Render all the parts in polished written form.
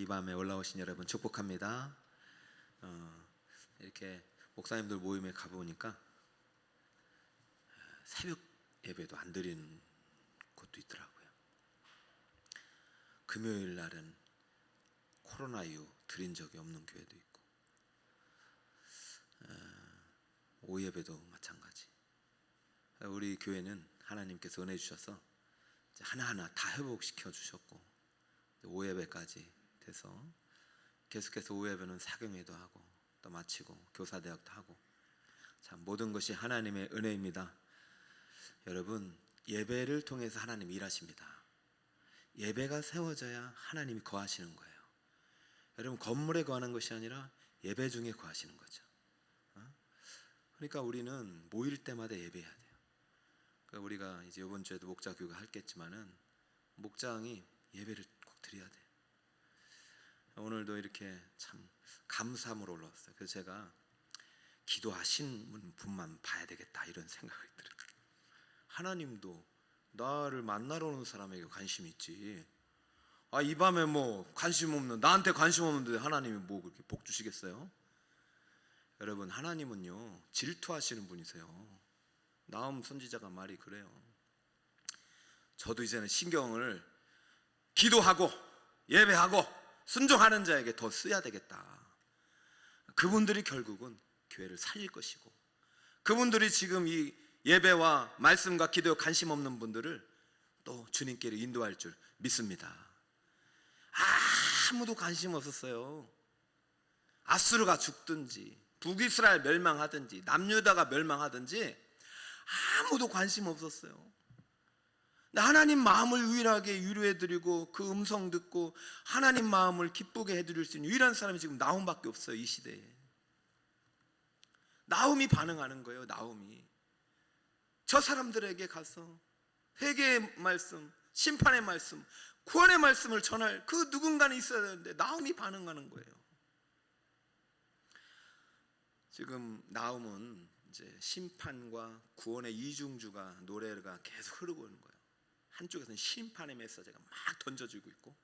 밤에 올라오신 여러분 축복합니다. 이렇게 목사님들 모임에 가보니까 새벽 예배도 안 드리는 곳도 있더라고요. 금요일 날은 코로나 이후 드린 적이 없는 교회도 있고, 오예배도 마찬가지. 우리 교회는 하나님께서 은혜 주셔서 하나하나 다 회복시켜 주셨고, 오예배까지 돼서 계속해서 오예배는 사경회도 하고 또 마치고 교사대학도 하고, 참 모든 것이 하나님의 은혜입니다. 여러분, 예배를 통해서 하나님 일하십니다. 예배가 세워져야 하나님이 거하시는 거예요. 여러분, 건물에 거하는 것이 아니라 예배 중에 거하시는 거죠. 그러니까 우리는 모일 때마다 예배해야 돼요. 그러니까 우리가 이제 이번 주에도 목자 교육을 하겠지만은 목장이 예배를 꼭 드려야 돼요. 오늘도 이렇게 참 감사함으로 올라왔어요. 그래서 제가 기도하신 분만 봐야 되겠다 이런 생각이 들어요. 하나님도 나를 만나러 오는 사람에게 관심이 있지, 이 밤에 뭐 관심 없는, 나한테 관심 없는데 하나님이 뭐 그렇게 복 주시겠어요? 여러분, 하나님은요 질투하시는 분이세요. 나움 선지자가 말이 그래요. 저도 이제는 신경을 기도하고 예배하고 순종하는 자에게 더 써야 되겠다. 그분들이 결국은 교회를 살릴 것이고, 그분들이 지금 이 예배와 말씀과 기도에 관심 없는 분들을 또 주님께로 인도할 줄 믿습니다. 아무도 관심 없었어요. 아수르가 죽든지 북이스라엘 멸망하든지 남유다가 멸망하든지 아무도 관심 없었어요. 하나님 마음을 유일하게 위로해드리고 그 음성 듣고 하나님 마음을 기쁘게 해드릴 수 있는 유일한 사람이 지금 나홈밖에 없어요. 이 시대에 나홈이 반응하는 거예요. 나홈이 저 사람들에게 가서 회개의 말씀, 심판의 말씀, 구원의 말씀을 전할 그 누군가는 있어야 되는데 나홈이 반응하는 거예요. 지금 나홈은 이제 심판과 구원의 이중주가 노래가 계속 흐르고 있는 거예요. 한쪽에서는 심판의 메시지가 막 던져지고 있고,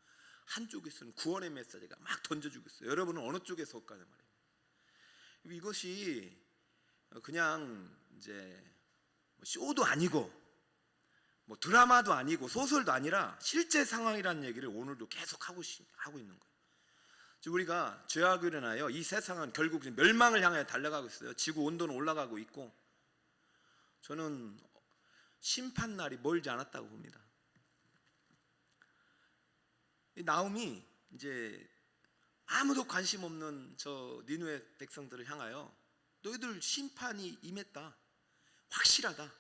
한쪽에서는 구원의 메시지가 막 던져지고 있어요. 여러분은 어느 쪽에 속하냐 말이에요. 이것이 그냥 이제 쇼도 아니고 뭐 드라마도 아니고 소설도 아니라 실제 상황이라는 얘기를 오늘도 계속 하고 있는 거예요. 우리가 죄악으로 인하여 이 세상은 결국 멸망을 향해 달려가고 있어요. 지구 온도는 올라가고 있고, 저는 심판날이 멀지 않았다고 봅니다. 나홈이 이제 아무도 관심 없는 저 니느웨 백성들을 향하여 너희들 심판이 임했다, 확실하다,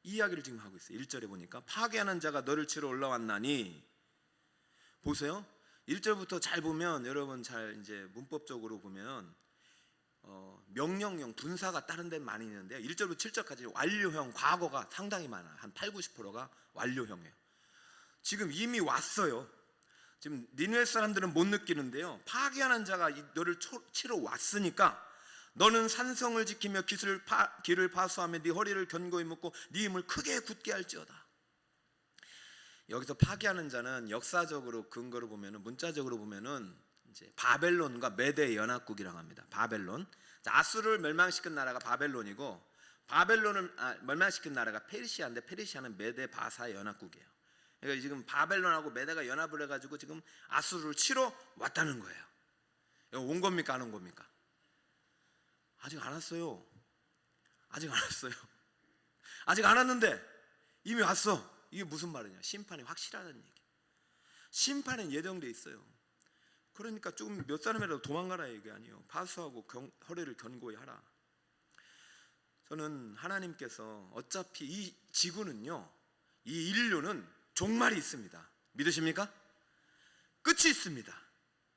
이 이야기를 지금 하고 있어요. 1절에 보니까 파괴하는 자가 너를 치러 올라왔나니, 보세요. 1절부터 잘 보면, 여러분 잘 이제 문법적으로 보면 명령형 분사가 다른 데는 많이 있는데요, 1절부터 7절까지 완료형 과거가 상당히 많아요. 한 80~90%가 완료형이에요. 지금 이미 왔어요. 지금 니느웨 사람들은 못 느끼는데요, 파괴하는 자가 너를 치러 왔으니까 너는 산성을 지키며 길을 파수하며 네 허리를 견고히 묶고 네 힘을 크게 굳게 할지어다. 여기서 파괴하는 자는 역사적으로 근거를 보면은, 문자적으로 보면은 이제 바벨론과 메대 연합국이라고 합니다. 바벨론. 아수르를 멸망시킨 나라가 바벨론이고, 바벨론을 멸망시킨 나라가 페르시아인데, 페르시아는 메대 바사의 연합국이에요. 그러니까 지금 바벨론하고 메대가 연합을 해가지고 지금 아수르를 치러 왔다는 거예요. 온 겁니까, 안 온 겁니까? 아직 안 왔어요. 아직 안 왔어요. 아직 안 왔는데 이미 왔어. 이게 무슨 말이냐? 심판이 확실하다는 얘기. 심판은 예정돼 있어요. 그러니까 조금 몇 사람이라도 도망가라 얘기 아니에요. 파수하고 허리를 견고히 하라. 저는 하나님께서 어차피 이 지구는요, 이 인류는 종말이 있습니다. 믿으십니까? 끝이 있습니다.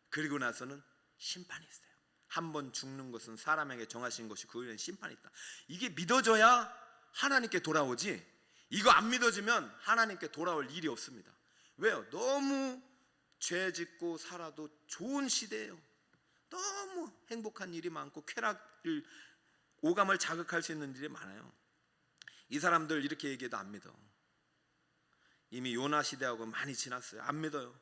그리고 나서는 심판이 있어요. 한번 죽는 것은 사람에게 정하신 것이 그 후에는 심판이 있다. 이게 믿어져야 하나님께 돌아오지, 이거 안 믿어지면 하나님께 돌아올 일이 없습니다. 왜요? 너무 죄 짓고 살아도 좋은 시대예요. 너무 행복한 일이 많고 쾌락을, 오감을 자극할 수 있는 일이 많아요. 이 사람들 이렇게 얘기해도 안 믿어. 이미 요나 시대하고 많이 지났어요. 안 믿어요.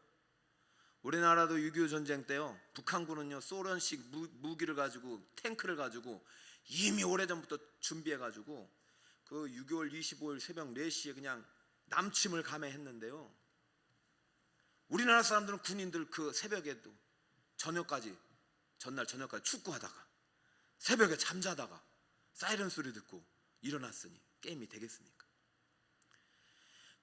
우리나라도 6.25 전쟁 때요, 북한군은요 소련식 무기를 가지고 탱크를 가지고 이미 오래전부터 준비해가지고 그 6.25월 25일 새벽 4시에 그냥 남침을 감행했는데요, 우리나라 사람들은, 군인들 그 새벽에도 저녁까지, 전날 저녁까지 축구하다가 새벽에 잠자다가 사이렌 소리 듣고 일어났으니 게임이 되겠습니까?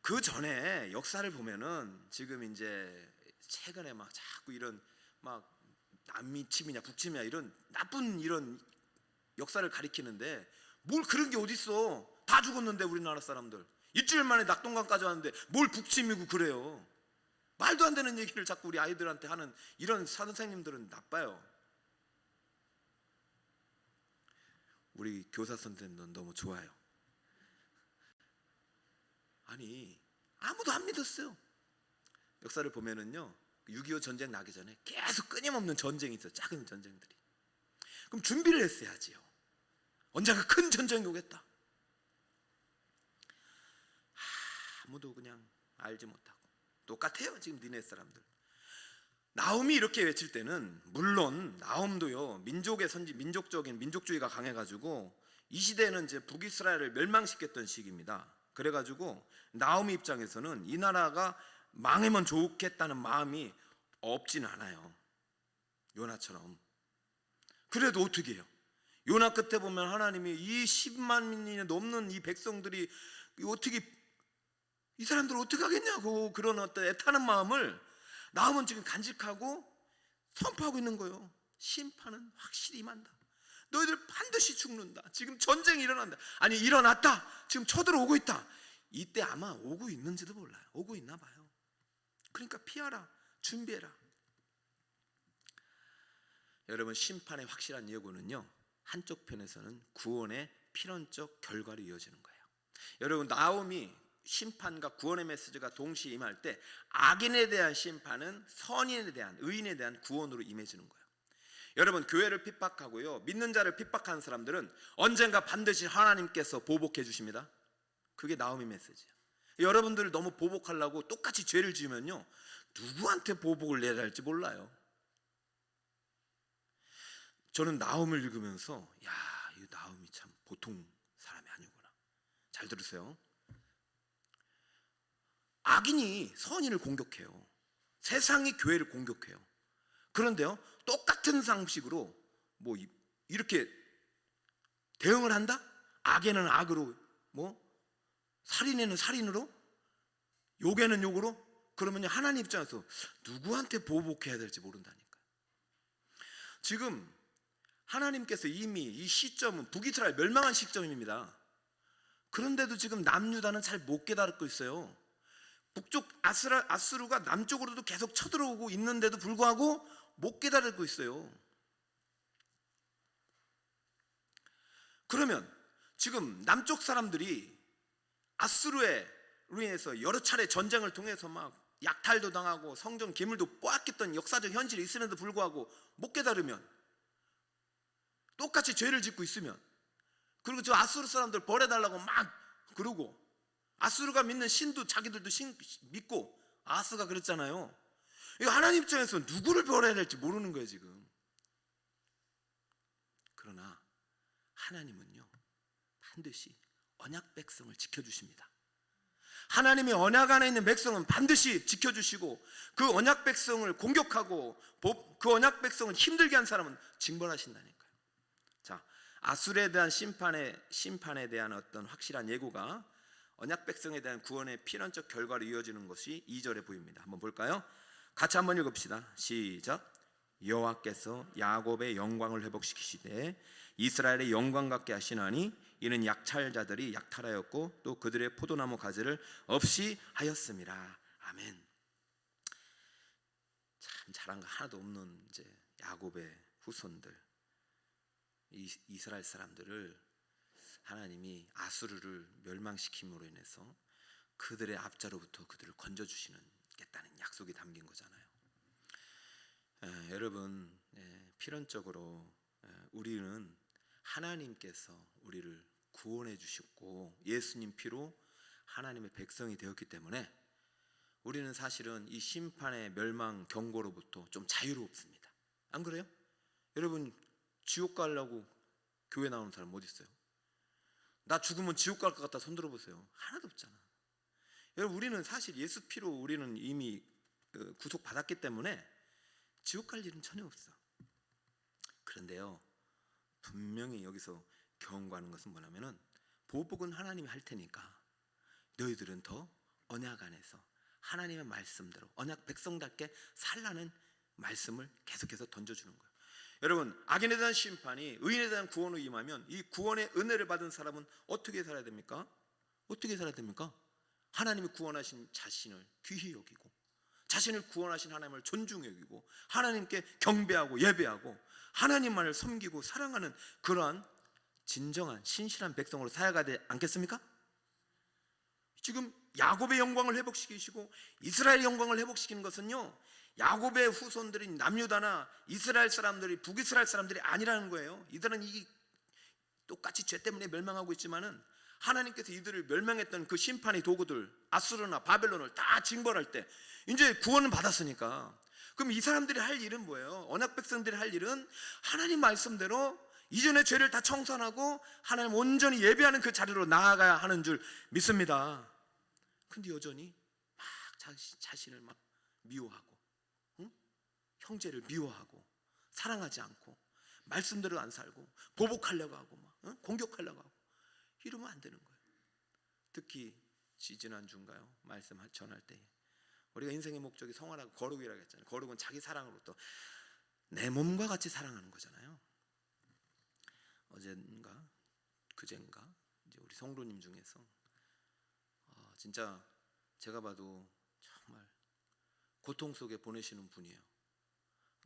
그 전에 역사를 보면은 지금 이제 최근에 막 자꾸 이런 막 남침이냐 북침이냐 이런 나쁜 이런 역사를 가리키는데, 뭘 그런 게 어딨어. 다 죽었는데 우리나라 사람들 일주일 만에 낙동강까지 왔는데 뭘 북침이고 그래요. 말도 안 되는 얘기를 자꾸 우리 아이들한테 하는 이런 선생님들은 나빠요. 우리 교사 선생님은 너무 좋아요. 아니 아무도 안 믿었어요. 역사를 보면은요 6.25 전쟁 나기 전에 계속 끊임없는 전쟁이 있어요. 작은 전쟁들이. 그럼 준비를 했어야지요. 언젠가 큰 전쟁이 오겠다. 아무도 그냥 알지 못하고 똑같아요. 지금 니네 사람들. 나홈이 이렇게 외칠 때는, 물론 나홈도요 민족의 선지, 민족적인 민족주의가 강해가지고 이 시대에는 이제 북이스라엘을 멸망시켰던 시기입니다. 그래가지고 나홈이 입장에서는 이 나라가 망하면 좋겠다는 마음이 없진 않아요. 요나처럼. 그래도 어떻게 해요? 요나 끝에 보면 하나님이 이 10만이 넘는 이 백성들이 어떻게, 이 사람들 어떻게 하겠냐고 그런 어떤 애타는 마음을 나홈은 지금 간직하고 선포하고 있는 거예요. 심판은 확실히 임한다. 너희들 반드시 죽는다. 지금 전쟁이 일어난다. 아니 일어났다. 지금 쳐들어오고 있다. 이때 아마 오고 있는지도 몰라요. 오고 있나 봐요. 그러니까 피하라. 준비해라. 여러분, 심판의 확실한 예고는요 한쪽 편에서는 구원의 필연적 결과로 이어지는 거예요. 여러분, 나홈이 심판과 구원의 메시지가 동시에 임할 때 악인에 대한 심판은 선인에 대한, 의인에 대한 구원으로 임해지는 거예요. 여러분, 교회를 핍박하고요 믿는 자를 핍박하는 사람들은 언젠가 반드시 하나님께서 보복해 주십니다. 그게 나홈의 메시지예요. 여러분들 너무 보복하려고 똑같이 죄를 지으면요 누구한테 보복을 내야 할지 몰라요. 저는 나홈을 읽으면서 야, 이 나홈이 참 보통 사람이 아니구나. 잘 들으세요. 악인이 선인을 공격해요. 세상이 교회를 공격해요. 그런데요 똑같은 상식으로 뭐 이렇게 대응을 한다? 악에는 악으로, 뭐 살인에는 살인으로, 욕에는 욕으로. 그러면 하나님 입장에서 누구한테 보복해야 될지 모른다니까요. 지금 하나님께서 이미 이 시점은 북이스라엘 멸망한 시점입니다. 그런데도 지금 남유다는 잘 못 깨달고 있어요. 북쪽 아수르가 남쪽으로도 계속 쳐들어오고 있는데도 불구하고 못 깨달고 있어요. 그러면 지금 남쪽 사람들이 아수르로 인해서 여러 차례 전쟁을 통해서 막 약탈도 당하고 성전 기물도 빼앗겼던 역사적 현실이 있음에도 불구하고 못 깨달으면, 똑같이 죄를 짓고 있으면, 그리고 저 아수르 사람들 벌해달라고 막 그러고, 아수르가 믿는 신도 자기들도 믿고, 아스가 그랬잖아요. 이거 하나님 입장에서 누구를 벌해야 될지 모르는 거예요 지금. 그러나 하나님은요 반드시 언약 백성을 지켜주십니다. 하나님의 언약 안에 있는 백성은 반드시 지켜주시고, 그 언약 백성을 공격하고 그 언약 백성을 힘들게 한 사람은 징벌하신다니까요. 자, 아수르에 대한 심판에 대한 어떤 확실한 예고가 언약 백성에 대한 구원의 필연적 결과로 이어지는 것이 2절에 보입니다. 한번 볼까요? 같이 한번 읽읍시다. 시작. 여호와께서 야곱의 영광을 회복시키시되 이스라엘의 영광 같게 하시나니 이는 약탈자들이 약탈하였고 또 그들의 포도나무 가지를 없이 하였음이라. 아멘. 참 잘한 거 하나도 없는 이제 야곱의 후손들, 이스라엘 사람들을 하나님이 아수르를 멸망시킴으로 인해서 그들의 압자로부터 그들을 건져주시겠다는 약속이 담긴 거잖아요. 여러분, 필연적으로 우리는 하나님께서 우리를 구원해 주셨고 예수님 피로 하나님의 백성이 되었기 때문에 우리는 사실은 이 심판의 멸망 경고로부터 좀 자유롭습니다. 안 그래요? 여러분, 지옥 가려고 교회 나오는 사람 어디 있어요? 나 죽으면 지옥 갈 것 같다 손 들어보세요. 하나도 없잖아. 여러분, 우리는 사실 예수 피로 우리는 이미 구속 받았기 때문에 지옥 갈 일은 전혀 없어. 그런데요, 분명히 여기서 경고하는 것은 뭐냐면은, 보복은 하나님이 할 테니까 너희들은 더 언약 안에서 하나님의 말씀대로 언약 백성답게 살라는 말씀을 계속해서 던져주는 거예요. 여러분, 악인에 대한 심판이 의인에 대한 구원으로 임하면 이 구원의 은혜를 받은 사람은 어떻게 살아야 됩니까? 어떻게 살아야 됩니까? 하나님이 구원하신 자신을 귀히 여기고, 자신을 구원하신 하나님을 존중히 여기고, 하나님께 경배하고 예배하고 하나님만을 섬기고 사랑하는 그러한 진정한 신실한 백성으로 살아가야 되지 않겠습니까? 지금 야곱의 영광을 회복시키시고 이스라엘의 영광을 회복시키는 것은요, 야곱의 후손들인 남유다나 이스라엘 사람들이 북이스라엘 사람들이 아니라는 거예요. 이들은 이 똑같이 죄 때문에 멸망하고 있지만은 하나님께서 이들을 멸망했던 그 심판의 도구들, 아수르나 바벨론을 다 징벌할 때 이제 구원을 받았으니까, 그럼 이 사람들이 할 일은 뭐예요? 언약 백성들이 할 일은 하나님 말씀대로 이전의 죄를 다 청산하고 하나님 온전히 예배하는 그 자리로 나아가야 하는 줄 믿습니다. 근데 여전히 막 자신을 막 미워하고, 응? 형제를 미워하고 사랑하지 않고 말씀대로 안 살고 보복하려고 하고 막, 응? 공격하려고 하고, 이러면 안 되는 거예요. 특히 지지난주인가요? 말씀 전할 때 우리가 인생의 목적이 성화라고 거룩이라고 했잖아요. 거룩은 자기 사랑으로 또 내 몸과 같이 사랑하는 거잖아요. 어젠가 그젠가 이제 우리 성도님 중에서 진짜 제가 봐도 정말 고통 속에 보내시는 분이에요.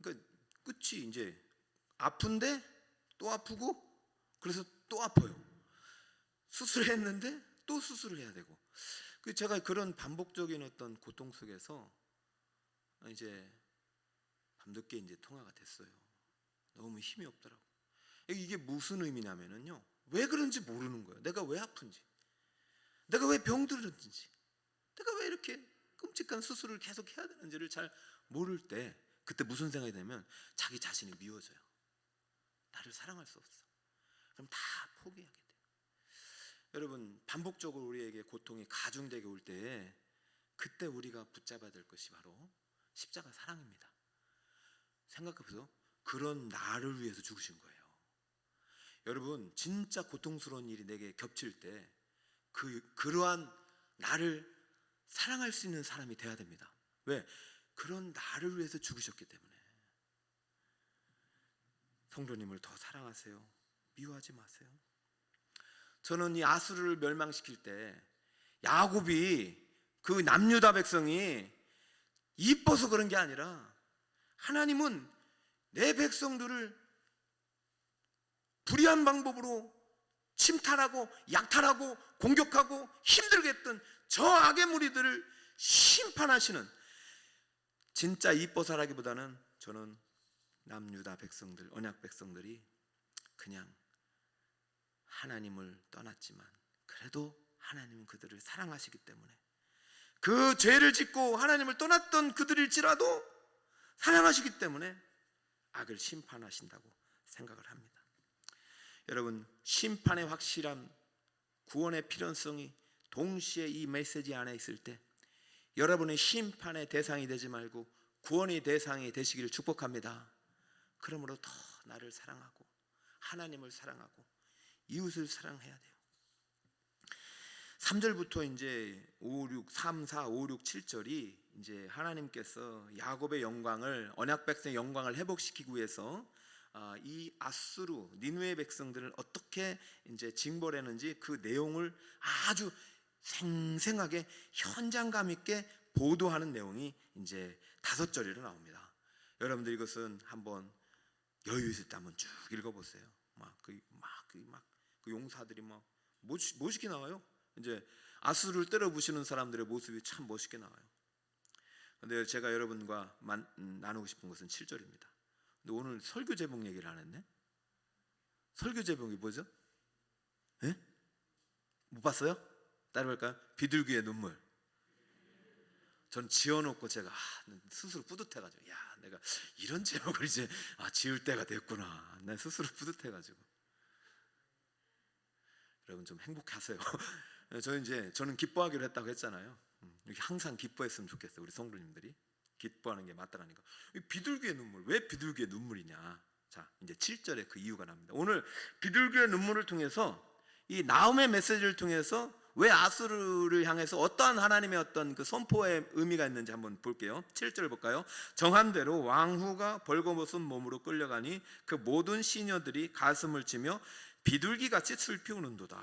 그러니까 끝이 이제 아픈데 또 아프고, 그래서 또 아파요. 수술했는데 또 수술을 해야 되고, 제가 그런 반복적인 어떤 고통 속에서 이제 밤늦게 이제 통화가 됐어요. 너무 힘이 없더라고. 이게 무슨 의미냐면요, 왜 그런지 모르는 거예요. 내가 왜 아픈지, 내가 왜 병들었는지, 내가 왜 이렇게 끔찍한 수술을 계속 해야 되는지를 잘 모를 때, 그때 무슨 생각이 들냐면 자기 자신이 미워져요. 나를 사랑할 수 없어. 그럼 다 포기하게 돼요. 여러분, 반복적으로 우리에게 고통이 가중되게 올 때, 그때 우리가 붙잡아야 될 것이 바로 십자가 사랑입니다. 생각해보세요. 그런 나를 위해서 죽으신 거예요. 여러분, 진짜 고통스러운 일이 내게 겹칠 때 그러한 나를 사랑할 수 있는 사람이 돼야 됩니다. 왜? 그런 나를 위해서 죽으셨기 때문에. 성도님을 더 사랑하세요. 미워하지 마세요. 저는 이 아수르를 멸망시킬 때 야곱이, 그 남유다 백성이 이뻐서 그런 게 아니라, 하나님은 내 백성들을 불의한 방법으로 침탈하고 약탈하고 공격하고 힘들게 했던 저 악의 무리들을 심판하시는, 진짜 이뻐서라기보다는 저는 남유다 백성들, 언약 백성들이 그냥 하나님을 떠났지만 그래도 하나님은 그들을 사랑하시기 때문에, 그 죄를 짓고 하나님을 떠났던 그들일지라도 사랑하시기 때문에 악을 심판하신다고 생각을 합니다. 여러분, 심판의 확실함, 구원의 필연성이 동시에 이 메시지 안에 있을 때, 여러분의 심판의 대상이 되지 말고 구원의 대상이 되시기를 축복합니다. 그러므로 더 나를 사랑하고 하나님을 사랑하고 이웃을 사랑해야 돼요. 3절부터 이제 3, 4, 5, 6, 7절이 이제 하나님께서 야곱의 영광을, 언약 백성의 영광을 회복시키기 위해서 이 아수르, 니느웨 백성들을 어떻게 이제 징벌했는지 그 내용을 아주 생생하게 현장감 있게 보도하는 내용이 이제 5절에 나옵니다. 여러분들 이것은 한번 여유 있을 때 한번 쭉 읽어보세요. 그 용사들이 막 멋있게 나와요. 이제 아수르를 때려 부시는 사람들의 모습이 참 멋있게 나와요. 근데 제가 여러분과 나누고 싶은 것은 7절입니다. 근데 오늘 설교 제목 얘기를 안 했네. 설교 제목이 뭐죠? 예? 못 봤어요? 따라볼까요? 비둘기의 눈물. 전 지어놓고 제가 스스로 뿌듯해가지고, 야, 내가 이런 제목을 이제 지을 때가 됐구나. 내 스스로 뿌듯해가지고. 여러분 좀 행복하세요. 저는 기뻐하기로 했다고 했잖아요. 항상 기뻐했으면 좋겠어요. 우리 성도님들이 기뻐하는 게 마땅하니까. 비둘기의 눈물, 왜 비둘기의 눈물이냐? 자, 이제 7절에 그 이유가 납니다. 오늘 비둘기의 눈물을 통해서, 이 나움의 메시지를 통해서 왜 아수르를 향해서 어떠한 하나님의 어떤 그 선포의 의미가 있는지 한번 볼게요. 7절 볼까요? 정한대로 왕후가 벌거벗은 몸으로 끌려가니 그 모든 시녀들이 가슴을 치며 비둘기같이 슬피 우는도다.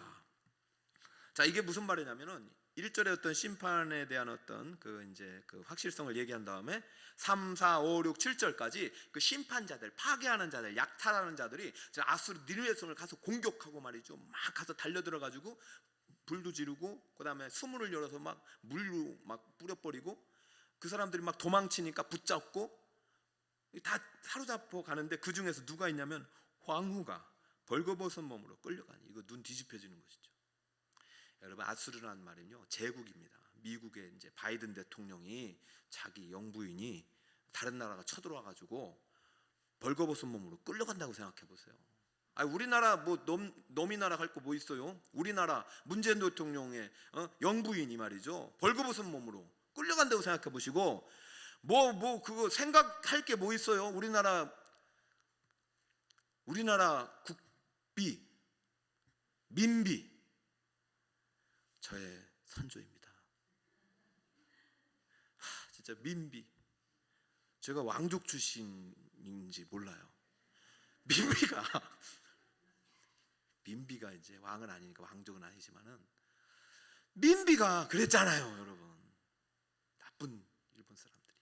자, 이게 무슨 말이냐면은 1절의 어떤 심판에 대한 어떤 그 확실성을 얘기한 다음에 3, 4, 5, 6, 7절까지 그 심판자들, 파괴하는 자들, 약탈하는 자들이 아수르 니느웨 성을 가서 공격하고 말이죠. 막 가서 달려들어 가지고 불도 지르고, 그 다음에 수문을 열어서 막 물로 막 뿌려버리고, 그 사람들이 막 도망치니까 붙잡고 다 사로잡고 가는데, 그 중에서 누가 있냐면 황후가 벌거벗은 몸으로 끌려가니, 이거 눈 뒤집혀지는 것이죠. 여러분, 아수르라는 말은요 제국입니다. 미국의 이제 바이든 대통령이 자기 영부인이 다른 나라가 쳐들어와 가지고 벌거벗은 몸으로 끌려간다고 생각해 보세요. 우리나라 뭐 놈이 나라 갈 거 뭐 있어요? 우리나라 문재인 대통령의 영부인이 말이죠, 벌거벗은 몸으로 끌려간다고 생각해 보시고, 그거 생각할 게 뭐 있어요? 우리나라 국비, 민비, 저의 선조입니다. 진짜 민비, 제가 왕족 출신인지 몰라요. 민비가 이제 왕은 아니니까 왕족은 아니지만은, 민비가 그랬잖아요, 여러분. 나쁜 일본 사람들이.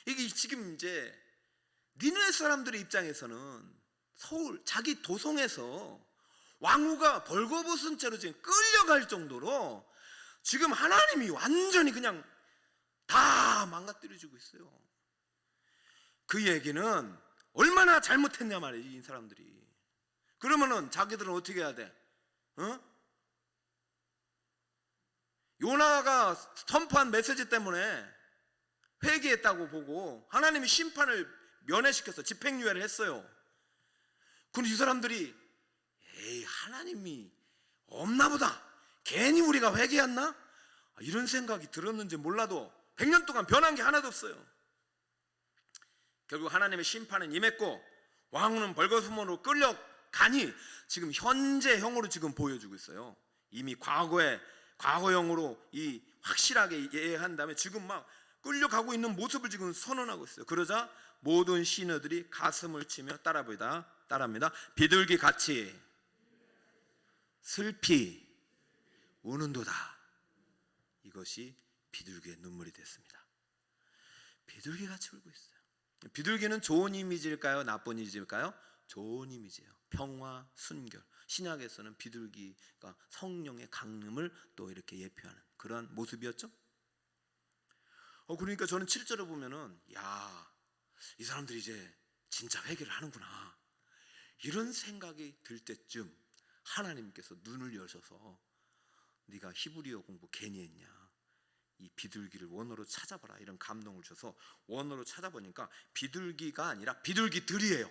이게 지금 이제 니느웨 사람들의 입장에서는 서울 자기 도성에서 왕후가 벌거벗은 채로 지금 끌려갈 정도로 지금 하나님이 완전히 그냥 다 망가뜨려주고 있어요. 그 얘기는 얼마나 잘못했냐 말이에요, 이 사람들이. 그러면은 자기들은 어떻게 해야 돼? 요나가 선포한 메시지 때문에 회개했다고 보고 하나님이 심판을 면회시켜서 집행유예를 했어요. 그럼 이 사람들이 에이, 하나님이 없나 보다, 괜히 우리가 회개했나? 이런 생각이 들었는지 몰라도 100년 동안 변한 게 하나도 없어요. 결국 하나님의 심판은 임했고 왕후는 벌거벗음으로 끌려가니 지금 현재형으로 지금 보여주고 있어요. 이미 과거형으로 이 확실하게 이해한 다음에 지금 막 끌려가고 있는 모습을 지금 선언하고 있어요. 그러자 모든 시녀들이 가슴을 치며 따라합니다. 비둘기 같이 슬피 우는도다. 이것이 비둘기의 눈물이 됐습니다. 비둘기 같이 울고 있어요. 비둘기는 좋은 이미지일까요? 나쁜 이미지일까요? 좋은 이미지예요. 평화, 순결. 신약에서는 비둘기가 성령의 강림을 또 이렇게 예표하는 그러한 모습이었죠. 그러니까 저는 7절을 보면은, 야, 이 사람들이 이제 진짜 회개를 하는구나, 이런 생각이 들 때쯤 하나님께서 눈을 여셔서 네가 히브리어 공부 괜히 했냐, 이 비둘기를 원어로 찾아봐라, 이런 감동을 줘서 원어로 찾아보니까 비둘기가 아니라 비둘기들이에요.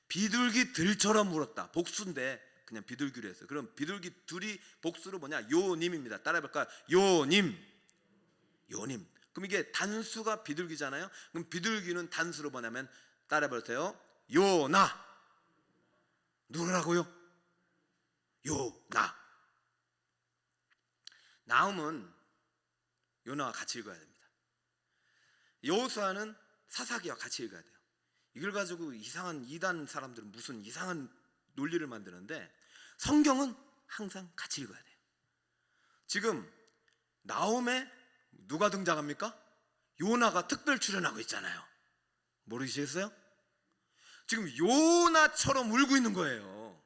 비둘기들처럼 울었다. 복수인데 그냥 비둘기로 했어요. 그럼 비둘기들이 복수로 뭐냐? 요님입니다. 따라해볼까요? 요님. 그럼 이게 단수가 비둘기잖아요. 그럼 비둘기는 단수로 뭐냐면, 따라해보세요. 요나. 누구라고요? 요나. 나움은 요나와 같이 읽어야 됩니다. 여호수아는 사사기와 같이 읽어야 돼요. 이걸 가지고 이상한 이단 사람들은 무슨 이상한 논리를 만드는데, 성경은 항상 같이 읽어야 돼요. 지금 나움에 누가 등장합니까? 요나가 특별 출연하고 있잖아요. 모르시겠어요? 지금 요나처럼 울고 있는 거예요.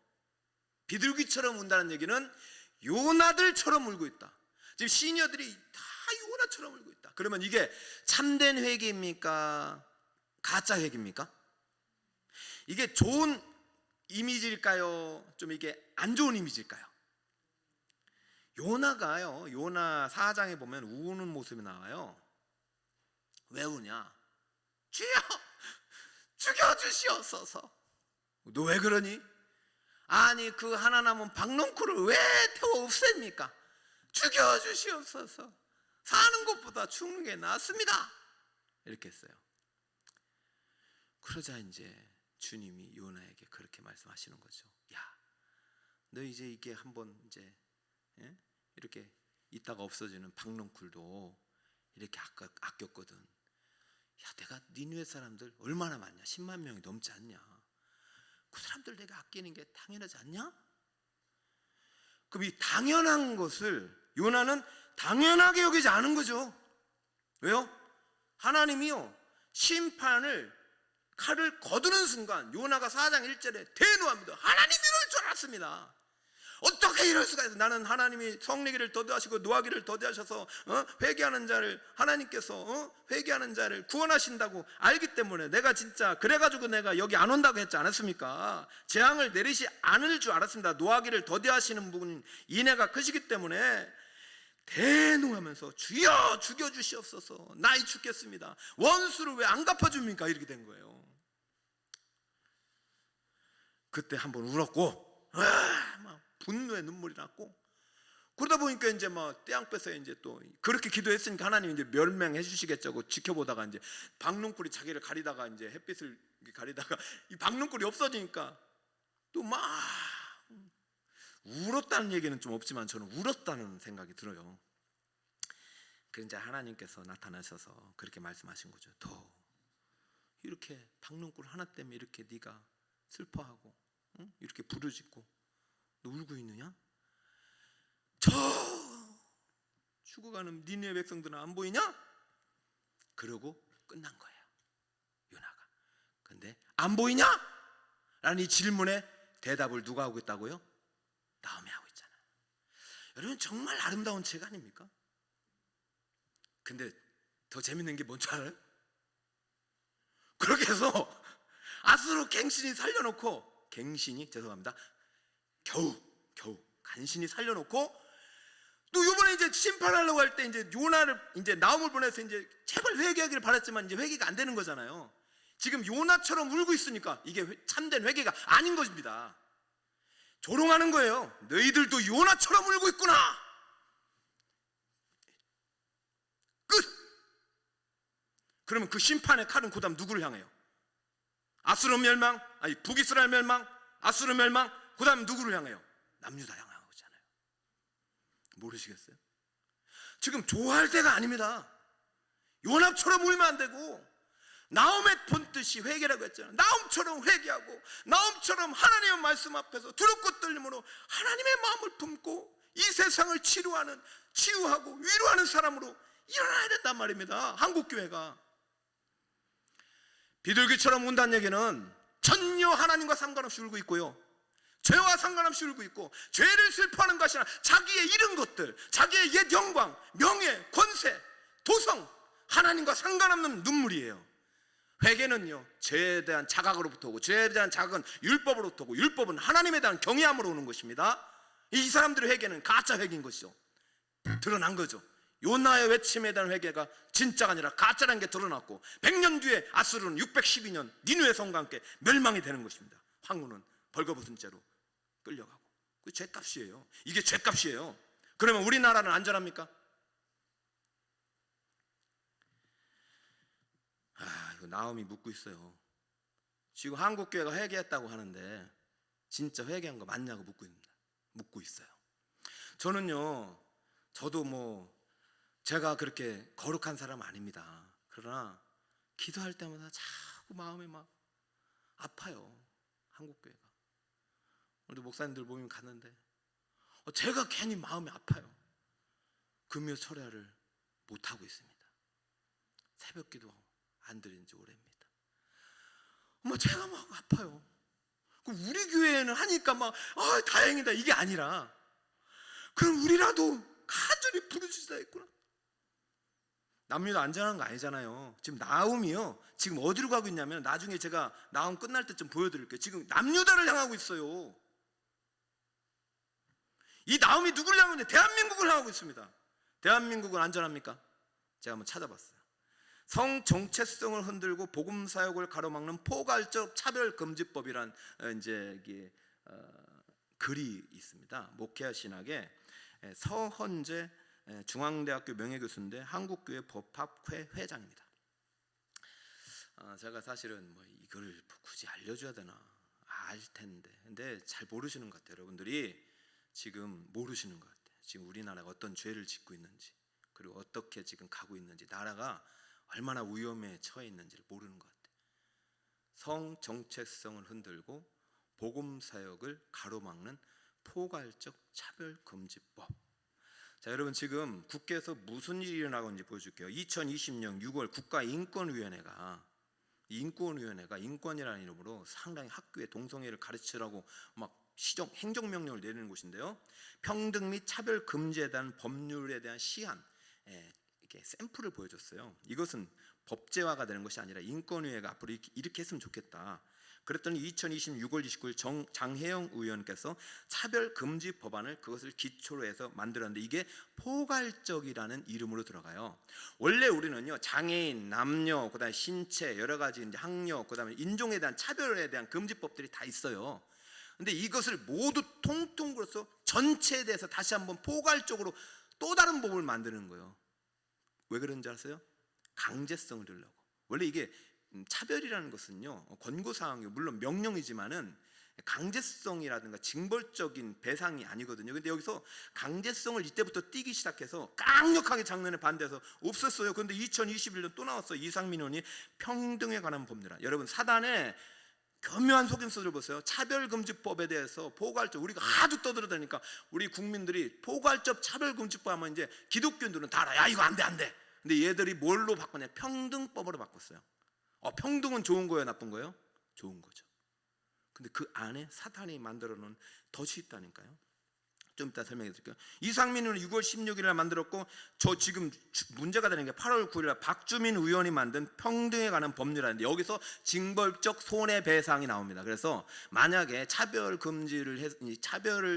비둘기처럼 운다는 얘기는 요나들처럼 울고 있다. 지금 시녀들이 다 요나처럼 울고 있다. 그러면 이게 참된 회개입니까? 가짜 회개입니까? 이게 좋은 이미지일까요? 좀 이게 안 좋은 이미지일까요? 요나가요, 요나 4장에 보면 우는 모습이 나와요. 왜 우냐? 주여 죽여주시옵소서. 너 왜 그러니? 아니 그 하나 남은 박농쿨을 왜 태워 없앱니까? 죽여주시옵소서. 사는 것보다 죽는 게 낫습니다. 이렇게 했어요. 그러자 이제 주님이 요나에게 그렇게 말씀하시는 거죠. 야, 너 이제 이게 한번 이제 이렇게 있다가 없어지는 박농쿨도 이렇게 아꼈거든. 야, 내가 니느웨 사람들 얼마나 많냐? 10만 명이 넘지 않냐? 그 사람들 내가 아끼는 게 당연하지 않냐? 그럼 이 당연한 것을 요나는 당연하게 여기지 않은 거죠. 왜요? 하나님이요, 심판을 칼을 거두는 순간 요나가 4장 1절에 대노합니다. 하나님 이럴 줄 알았습니다. 어떻게 이럴 수가 있어? 나는 하나님이 성내기를 더디하시고 노하기를 더디하셔서 회개하는 자를 하나님께서 회개하는 자를 구원하신다고 알기 때문에 내가 진짜 그래가지고 내가 여기 안 온다고 했지 않았습니까? 재앙을 내리시 않을 줄 알았습니다. 노하기를 더디하시는 분이 인애가 크시기 때문에 대노하면서 주여 죽여주시옵소서. 나이 죽겠습니다. 원수를 왜 안 갚아줍니까? 이렇게 된 거예요. 그때 한번 울었고 막 분노의 눈물이 났고, 그러다 보니까 이제 막 떼양볕에 이제 또 그렇게 기도했으니까 하나님이 이제 멸명해 주시겠죠. 지켜보다가 이제 박농쿨이 자기를 가리다가 이제 햇빛을 가리다가 이 박농쿨이 없어지니까 또 막 울었다는 얘기는 좀 없지만 저는 울었다는 생각이 들어요. 그래서 이제 하나님께서 나타나셔서 그렇게 말씀하신 거죠. 너 이렇게 박농쿨 하나 때문에 이렇게 네가 슬퍼하고 이렇게 부르짖고 너 울고 있느냐? 저 죽어가는 니느웨 백성들은 안 보이냐? 그러고 끝난 거예요, 요나가. 근데 안 보이냐? 라는 이 질문에 대답을 누가 하고 있다고요? 나오미 하고 있잖아요. 여러분 정말 아름다운 책 아닙니까? 근데 더 재밌는 게 뭔지 알아요? 그렇게 해서 아수르 갱신이 살려놓고, 갱신이 죄송합니다, 겨우 간신히 살려놓고, 또 이번에 이제 심판하려고 할 때 이제 요나를 이제 나움을 보내서 이제 제발 회개하기를 바랐지만 이제 회개가 안 되는 거잖아요. 지금 요나처럼 울고 있으니까 이게 참된 회개가 아닌 것입니다. 조롱하는 거예요. 너희들도 요나처럼 울고 있구나. 끝. 그러면 그 심판의 칼은 그다음 누구를 향해요? 아수르 멸망, 아니 북이스라엘 멸망, 아수르 멸망, 그다음 누구를 향해요? 남유다 향하고 있잖아요. 모르시겠어요? 지금 좋아할 때가 아닙니다. 요나처럼 울면 안 되고, 나움의 본뜻이 회개라고 했잖아요. 나움처럼 회개하고, 나움처럼 하나님의 말씀 앞에서 두렵고 떨림으로 하나님의 마음을 품고 이 세상을 치유하고 위로하는 사람으로 일어나야 된단 말입니다. 한국교회가 비둘기처럼 운다는 얘기는 전혀 하나님과 상관없이 울고 있고요, 죄와 상관없이 울고 있고, 죄를 슬퍼하는 것이 아니라 자기의 잃은 것들, 자기의 옛 영광, 명예, 권세, 도성, 하나님과 상관없는 눈물이에요. 회개는요, 죄에 대한 자각으로부터 오고, 죄에 대한 자각은 율법으로부터 오고, 율법은 하나님에 대한 경외함으로 오는 것입니다. 이 사람들의 회개는 가짜 회개인 것이죠. 드러난 거죠. 요나의 외침에 대한 회개가 진짜가 아니라 가짜라는 게 드러났고, 100년 뒤에 아수르는 612년 니느웨 성과 함께 멸망이 되는 것입니다. 황후는 벌거벗은 채로 끌려가고. 그 죄값이에요. 이게 죄값이에요. 그러면 우리나라는 안전합니까? 이거 나움이 묻고 있어요. 지금 한국교회가 회개했다고 하는데 진짜 회개한 거 맞냐고 묻고 있어요. 저도 제가 그렇게 거룩한 사람 아닙니다. 그러나 기도할 때마다 자꾸 마음이 막 아파요. 한국교회가. 오늘도 목사님들 모임 갔는데 제가 괜히 마음이 아파요. 금요 철야를 못하고 있습니다. 새벽 기도 안 드린 지 오래입니다. 제가 막 아파요. 우리 교회는 하니까 다행이다 이게 아니라, 그럼 우리라도 간절히 부르짖어야 했구나. 남유다 안전한 거 아니잖아요. 지금 나움이요, 지금 어디로 가고 있냐면, 나중에 제가 나움 끝날 때쯤 보여드릴게요. 지금 남유다를 향하고 있어요. 이 나음이 누구를 향하고 있는데 대한민국을 향하고 있습니다. 대한민국은 안전합니까? 제가 한번 찾아봤어요. 성 정체성을 흔들고 복음 사역을 가로막는 포괄적 차별금지법이란 이제 이게 글이 있습니다. 목회와 신학의 서헌재 중앙대학교 명예교수인데 한국교회 법학회 회장입니다. 제가 사실은 뭐 이걸 굳이 알려줘야 되나 알 텐데, 근데 잘 모르시는 것 같아요. 여러분들이 지금 모르시는 것 같아요. 지금 우리나라가 어떤 죄를 짓고 있는지, 그리고 어떻게 지금 가고 있는지, 나라가 얼마나 위험에 처해 있는지를 모르는 것 같아요. 성 정체성을 흔들고 복음 사역을 가로막는 포괄적 차별금지법. 자, 여러분 지금 국회에서 무슨 일이 일어나고 있는지 보여줄게요. 2020년 6월 국가인권위원회가 인권이라는 이름으로 상당히 학교에 동성애를 가르치라고 막 행정명령을 내리는 곳인데요. 평등 및 차별 금지에 대한 법률에 대한 시안, 이렇게 샘플을 보여줬어요. 이것은 법제화가 되는 것이 아니라 인권위회가 앞으로 이렇게 했으면 좋겠다. 그랬더니 2020년 6월 29일 장혜영 의원께서 차별금지 법안을 그것을 기초로 해서 만들었는데, 이게 포괄적이라는 이름으로 들어가요. 원래 우리는요, 장애인, 남녀, 그다음에 신체, 여러 가지 이제 학력, 그다음에 인종에 대한 차별에 대한 금지법들이 다 있어요. 근데 이것을 모두 통틀어서 전체에 대해서 다시 한번 포괄적으로 또 다른 법을 만드는 거예요. 왜 그런지 아세요? 강제성을 두려고. 원래 이게 차별이라는 것은요, 권고사항이 물론 명령이지만은 강제성이라든가 징벌적인 배상이 아니거든요. 근데 여기서 강제성을 이때부터 띄기 시작해서 강력하게 작년에 반대해서 없었어요. 그런데 2021년 또 나왔어요. 이상민 의원이 평등에 관한 법률안. 여러분, 사단의 교묘한 속임수를 보세요. 차별금지법에 대해서 포괄적, 우리가 하도 떠들어대니까 우리 국민들이 포괄적 차별금지법 하면 이제 기독교인들은 다 알아. 야, 이거 안 돼, 안 돼. 근데 얘들이 뭘로 바꿨냐? 평등법으로 바꿨어요. 평등은 좋은 거예요, 나쁜 거예요? 좋은 거죠. 근데 그 안에 사탄이 만들어 놓은 덫이 있다니까요. 좀 이따 설명해 드릴게요. 이상민 의원은 6월 16일에 만들었고, 저 지금 문제가 되는 게 8월 9일에 박주민 의원이 만든 평등에 관한 법률안인데, 여기서 징벌적 손해배상이 나옵니다. 그래서 만약에 차별을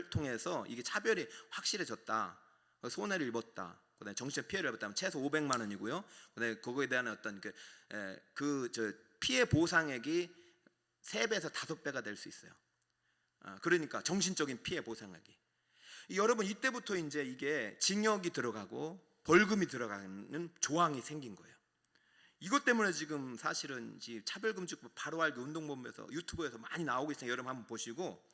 통해서 이게 차별이 확실해졌다, 손해를 입었다, 그다음에 정신적 피해를 입었다면 최소 500만 원이고요. 그다음에 그거에 대한 어떤 피해 보상액이 3배에서 5배가 될 수 있어요. 그러니까 정신적인 피해 보상액이. 여러분, 이때부터 이제 이게 징역이 들어가고 벌금이 들어가는 조항이 생긴 거예요. 이것 때문에 지금 사실은 차별금지법 바로 알기 운동본부에서 유튜브에서 많이 나오고 있어요. 여러분 한번 보시고,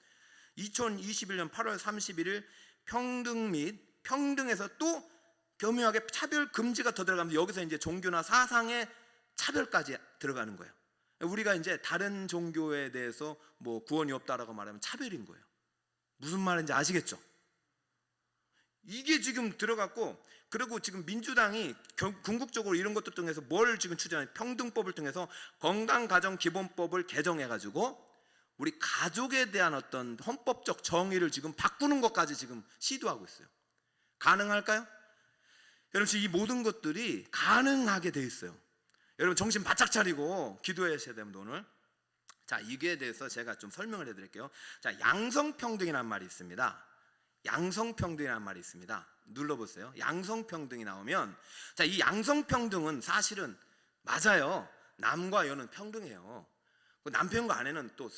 2021년 8월 31일 평등 및 평등에서 또 교묘하게 차별금지가 더 들어가면서 여기서 이제 종교나 사상의 차별까지 들어가는 거예요. 우리가 이제 다른 종교에 대해서 뭐 구원이 없다라고 말하면 차별인 거예요. 무슨 말인지 아시겠죠? 이게 지금 들어갔고, 그리고 지금 민주당이 궁극적으로 이런 것들 통해서 뭘 지금 추진하냐? 평등법을 통해서 건강가정기본법을 개정해가지고 우리 가족에 대한 어떤 헌법적 정의를 지금 바꾸는 것까지 지금 시도하고 있어요. 가능할까요? 여러분, 지금 이 모든 것들이 가능하게 돼 있어요. 여러분 정신 바짝 차리고 기도하셔야 됩니다. 오늘 자, 이게 대해서 제가 좀 설명을 해드릴게요. 자, 양성평등이라는 말이 있습니다. 양성평등이라는 말이 있습니다. 눌러보세요. 양성평등이 나오면, 자, 이 양성평등은 사실은 맞아요. 남과 여는 평등해요. 남편과 아내는 또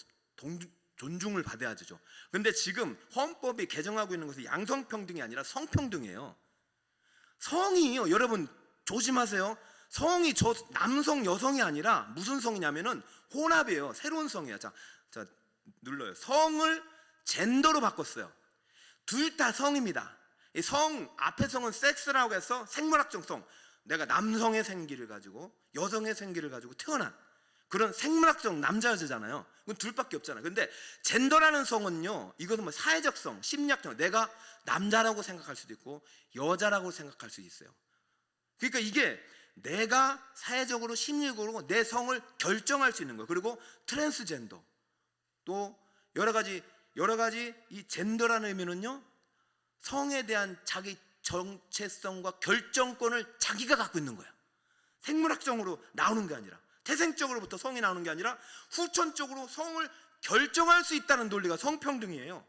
존중을 받아야죠. 근데 지금 헌법이 개정하고 있는 것은 양성평등이 아니라 성평등이에요. 성이요, 여러분 조심하세요. 성이 남성 여성이 아니라 무슨 성이냐면은 혼합이에요. 새로운 성이에요. 자 눌러요. 성을 젠더로 바꿨어요. 둘 다 성입니다. 이 성 앞에 성은 섹스라고 해서 생물학적 성, 내가 남성의 생기를 가지고 여성의 생기를 가지고 태어난 그런 생물학적 남자 여자잖아요. 그건 둘밖에 없잖아요. 근데 젠더라는 성은요, 이것은 뭐 사회적 성, 심리학적, 내가 남자라고 생각할 수도 있고 여자라고 생각할 수 있어요. 그러니까 이게 내가 사회적으로 심리적으로 내 성을 결정할 수 있는 거예요. 그리고 트랜스젠더, 또 여러 가지 이 젠더라는 의미는요, 성에 대한 자기 정체성과 결정권을 자기가 갖고 있는 거예요. 생물학적으로 나오는 게 아니라, 태생적으로부터 성이 나오는 게 아니라 후천적으로 성을 결정할 수 있다는 논리가 성평등이에요.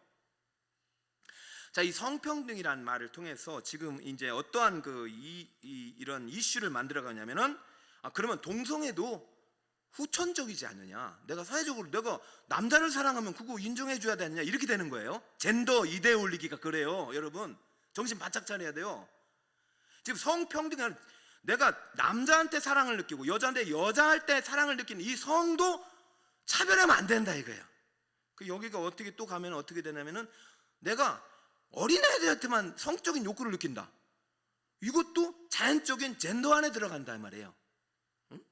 자, 이 성평등이라는 말을 통해서 지금 이제 어떠한 이런 이슈를 만들어가냐면은, 그러면 동성애도 후천적이지 않느냐? 내가 사회적으로 내가 남자를 사랑하면 그거 인정해줘야 되느냐? 이렇게 되는 거예요. 젠더 이데올로기가 그래요. 여러분 정신 바짝 차려야 돼요. 지금 성평등은 내가 남자한테 사랑을 느끼고 여자한테 여자할 때 사랑을 느끼는 이 성도 차별하면 안 된다 이거예요. 여기가 어떻게 또 가면 어떻게 되냐면은 내가 어린애들한테만 성적인 욕구를 느낀다. 이것도 자연적인 젠더 안에 들어간다 말이에요. 응?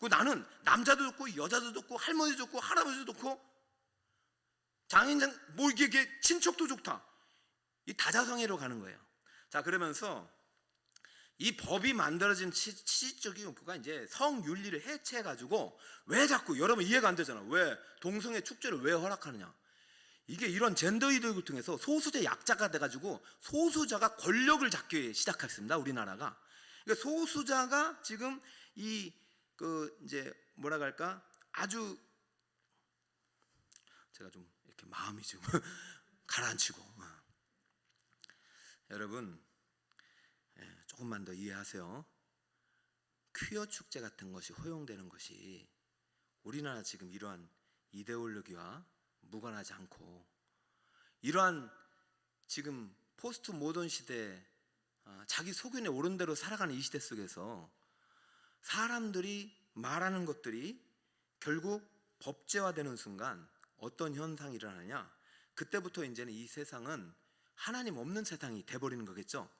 나는 남자도 좋고 여자도 좋고 할머니도 좋고 할아버지도 좋고 장인장 뭐 이게 친척도 좋다. 이 다자성애로 가는 거예요. 자, 그러면서 이 법이 만들어진 취지적인 욕구가 이제 성윤리를 해체해가지고 왜 자꾸 여러분 이해가 안 되잖아. 왜 동성애 축제를 왜 허락하느냐? 이게 이런 젠더 이데올로기를 통해서 소수자 약자가 돼가지고 소수자가 권력을 잡기 시작했습니다. 우리나라가. 그러니까 소수자가 지금 이제 뭐라 할까 아주 제가 좀 이렇게 마음이 좀 가라앉히고 여러분 조금만 더 이해하세요. 퀴어 축제 같은 것이 허용되는 것이 우리나라 지금 이러한 이데올로기와 무관하지 않고 이러한 지금 포스트 모던 시대 자기 소견에 옳은 대로 살아가는 이 시대 속에서 사람들이 말하는 것들이 결국 법제화되는 순간 어떤 현상이 일어나냐? 그때부터 이제는 이 세상은 하나님 없는 세상이 돼버리는 거겠죠.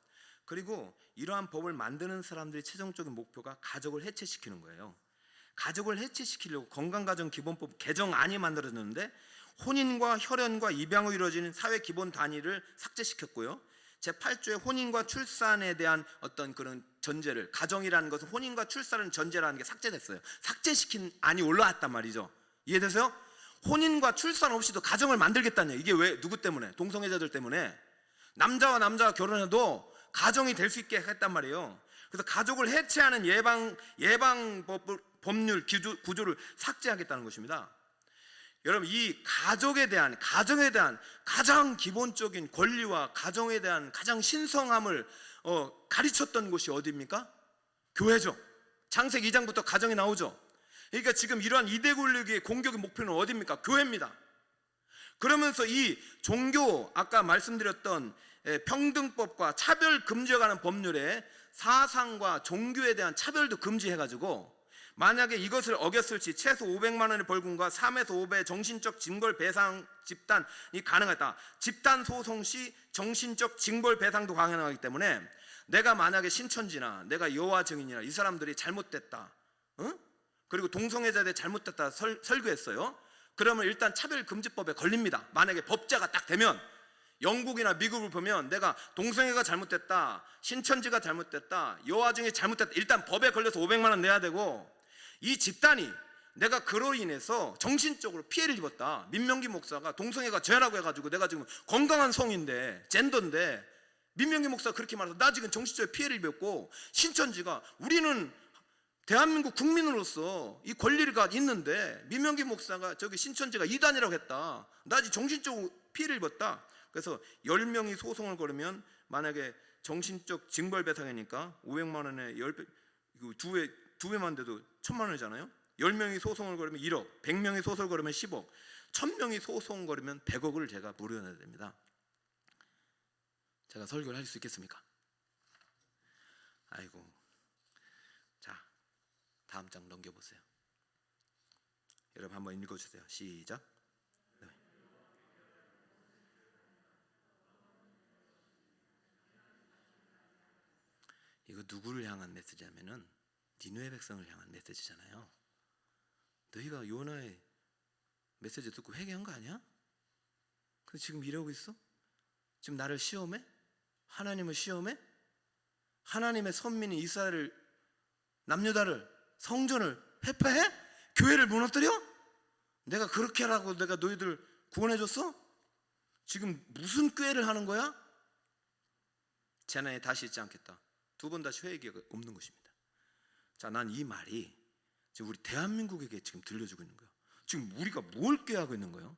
그리고 이러한 법을 만드는 사람들의 최종적인 목표가 가족을 해체시키는 거예요. 가족을 해체시키려고 건강가정기본법 개정안이 만들어졌는데 혼인과 혈연과 입양으로 이루어지는 사회 기본 단위를 삭제시켰고요. 제8조의 혼인과 출산에 대한 어떤 그런 전제를, 가정이라는 것은 혼인과 출산을 전제라는 게 삭제됐어요. 삭제시킨 안이 올라왔단 말이죠. 이해되세요? 혼인과 출산 없이도 가정을 만들겠다는 얘기예요. 이게 왜? 누구 때문에? 동성애자들 때문에. 남자와 남자가 결혼해도 가정이 될 수 있게 했단 말이에요. 그래서 가족을 해체하는 예방 법률 구조를 삭제하겠다는 것입니다. 여러분, 이 가정에 대한 가장 기본적인 권리와 가정에 대한 가장 신성함을 가르쳤던 곳이 어디입니까? 교회죠. 창세기 2장부터 가정이 나오죠. 그러니까 지금 이러한 이데올로기의 공격의 목표는 어디입니까? 교회입니다. 그러면서 이 종교, 아까 말씀드렸던 평등법과 차별 금지에 관한 법률에 사상과 종교에 대한 차별도 금지해가지고 만약에 이것을 어겼을지 최소 500만 원의 벌금과 3에서 5배의 정신적 징벌 배상 집단이 가능하다. 집단 소송 시 정신적 징벌 배상도 가능하기 때문에 내가 만약에 신천지나 내가 여호와 증인이나 이 사람들이 잘못됐다, 그리고 동성애자에 대해 잘못됐다 설교했어요. 그러면 일단 차별금지법에 걸립니다. 만약에 법제가 딱 되면 영국이나 미국을 보면 내가 동성애가 잘못됐다, 신천지가 잘못됐다, 여호와 증인이 잘못됐다, 일단 법에 걸려서 500만 원 내야 되고, 이 집단이 내가 그로 인해서 정신적으로 피해를 입었다. 민명기 목사가 동성애가 죄라고 해가지고 내가 지금 건강한 성인데 젠더인데 민명기 목사가 그렇게 말해서 나 지금 정신적으로 피해를 입었고, 신천지가 우리는 대한민국 국민으로서 이 권리가 있는데 민명기 목사가 저기 신천지가 이단이라고 했다, 나 지금 정신적으로 피해를 입었다. 그래서 10명이 소송을 걸으면 만약에 정신적 징벌배상이니까 500만 원에 10배, 두 배만 돼도 1000만 원이잖아요. 10명이 소송을 걸으면 1억, 100명이 소송을 걸으면 10억, 1000명이 소송을 걸으면 100억을 제가 물어내야 됩니다. 제가 설교를 할 수 있겠습니까? 아이고. 자, 다음 장 넘겨보세요. 여러분 한번 읽어주세요. 시작. 네. 이거 누구를 향한 메시지냐면은 니느웨 백성을 향한 메시지잖아요. 너희가 요나의 메시지 듣고 회개한 거 아니야? 근데 지금 이러고 있어? 지금 나를 시험해? 하나님을 시험해? 하나님의 선민인 이스라엘을, 남유다를, 성전을 회파해? 교회를 무너뜨려? 내가 그렇게 하라고 내가 너희들 구원해줬어? 지금 무슨 꾀를 하는 거야? 재난에 다시 있지 않겠다. 두 번 다시 회개가 없는 것입니다. 자, 난 이 말이 지금 우리 대한민국에게 지금 들려주고 있는 거예요. 지금 우리가 뭘 꾀하고 있는 거예요?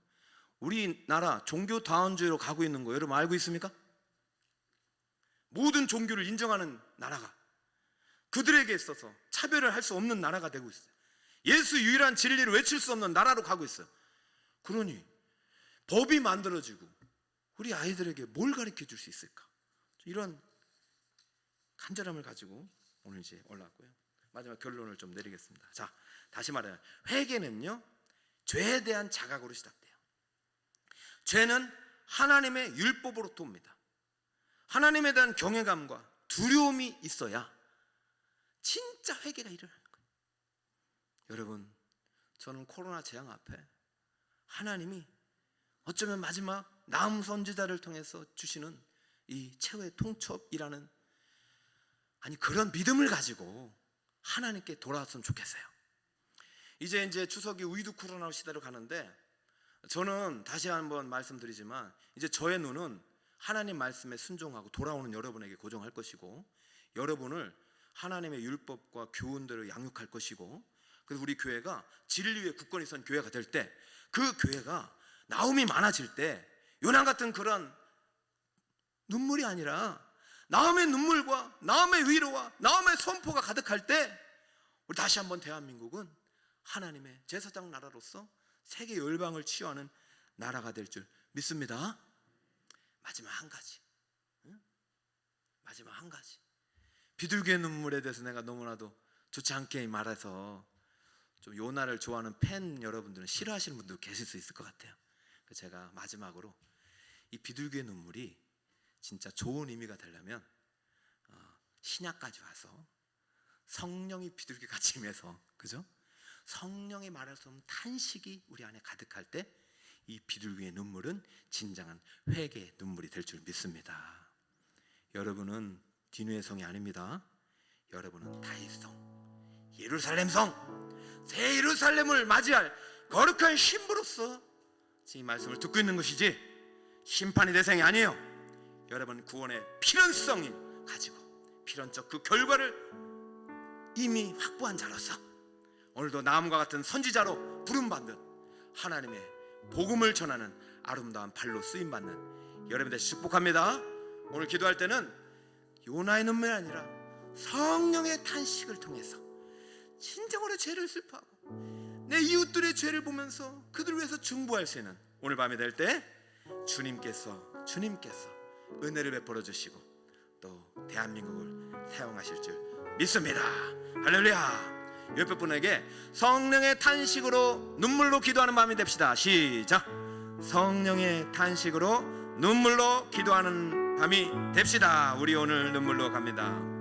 우리나라 종교 다원주의로 가고 있는 거 여러분 알고 있습니까? 모든 종교를 인정하는 나라가, 그들에게 있어서 차별을 할 수 없는 나라가 되고 있어요. 예수 유일한 진리를 외칠 수 없는 나라로 가고 있어요. 그러니 법이 만들어지고 우리 아이들에게 뭘 가르쳐 줄 수 있을까? 이런 간절함을 가지고 오늘 이제 올라왔고요. 마지막 결론을 좀 내리겠습니다. 자, 다시 말하면 회개는요, 죄에 대한 자각으로 시작돼요. 죄는 하나님의 율법으로부터 옵니다. 하나님에 대한 경외감과 두려움이 있어야 진짜 회개가 일어나는 거예요. 여러분, 저는 코로나 재앙 앞에 하나님이 어쩌면 마지막 나음 선지자를 통해서 주시는 이 최후의 통첩이라는, 아니 그런 믿음을 가지고 하나님께 돌아왔으면 좋겠어요. 이제 추석이 위드 코로나 시대로 가는데, 저는 다시 한번 말씀드리지만 이제 저의 눈은 하나님 말씀에 순종하고 돌아오는 여러분에게 고정할 것이고, 여러분을 하나님의 율법과 교훈대로 양육할 것이고, 그래서 우리 교회가 진리의 굳건히 선 교회가 될 때, 그 교회가 나움이 많아질 때 요난 같은 그런 눈물이 아니라 나음의 눈물과 나음의 위로와 나음의 선포가 가득할 때, 우리 다시 한번 대한민국은 하나님의 제사장 나라로서 세계 열방을 치유하는 나라가 될 줄 믿습니다. 마지막 한 가지, 마지막 한 가지. 비둘기의 눈물에 대해서 내가 너무나도 좋지 않게 말해서 좀 요나를 좋아하는 팬 여러분들은 싫어하시는 분도 계실 수 있을 것 같아요. 그래서 제가 마지막으로 이 비둘기의 눈물이 진짜 좋은 의미가 되려면 신약까지 와서 성령이 비둘기같이 임해서, 그죠? 성령이 말할 수 없는 탄식이 우리 안에 가득할 때 이 비둘기의 눈물은 진정한 회개의 눈물이 될 줄 믿습니다. 여러분은 디누의 성이 아닙니다. 여러분은 다윗성, 예루살렘 성, 새 예루살렘을 맞이할 거룩한 신부로서 이 말씀을 듣고 있는 것이지 심판의 대상이 아니에요. 여러분 구원의 필연성이 가지고 필연적 그 결과를 이미 확보한 자로서 오늘도 나음과 같은 선지자로 부름받는, 하나님의 복음을 전하는 아름다운 발로 쓰임받는 여러분들 축복합니다. 오늘 기도할 때는 요나의 눈물이 아니라 성령의 탄식을 통해서 진정으로 죄를 슬퍼하고 내 이웃들의 죄를 보면서 그들을 위해서 중보할 수 있는 오늘 밤이 될 때 주님께서 은혜를 베풀어 주시고 또 대한민국을 사용하실 줄 믿습니다. 할렐루야. 옆에 분에게 성령의 탄식으로 눈물로 기도하는 마음이 됩시다. 시작. 성령의 탄식으로 눈물로 기도하는 밤이 됩시다. 우리 오늘 눈물로 갑니다.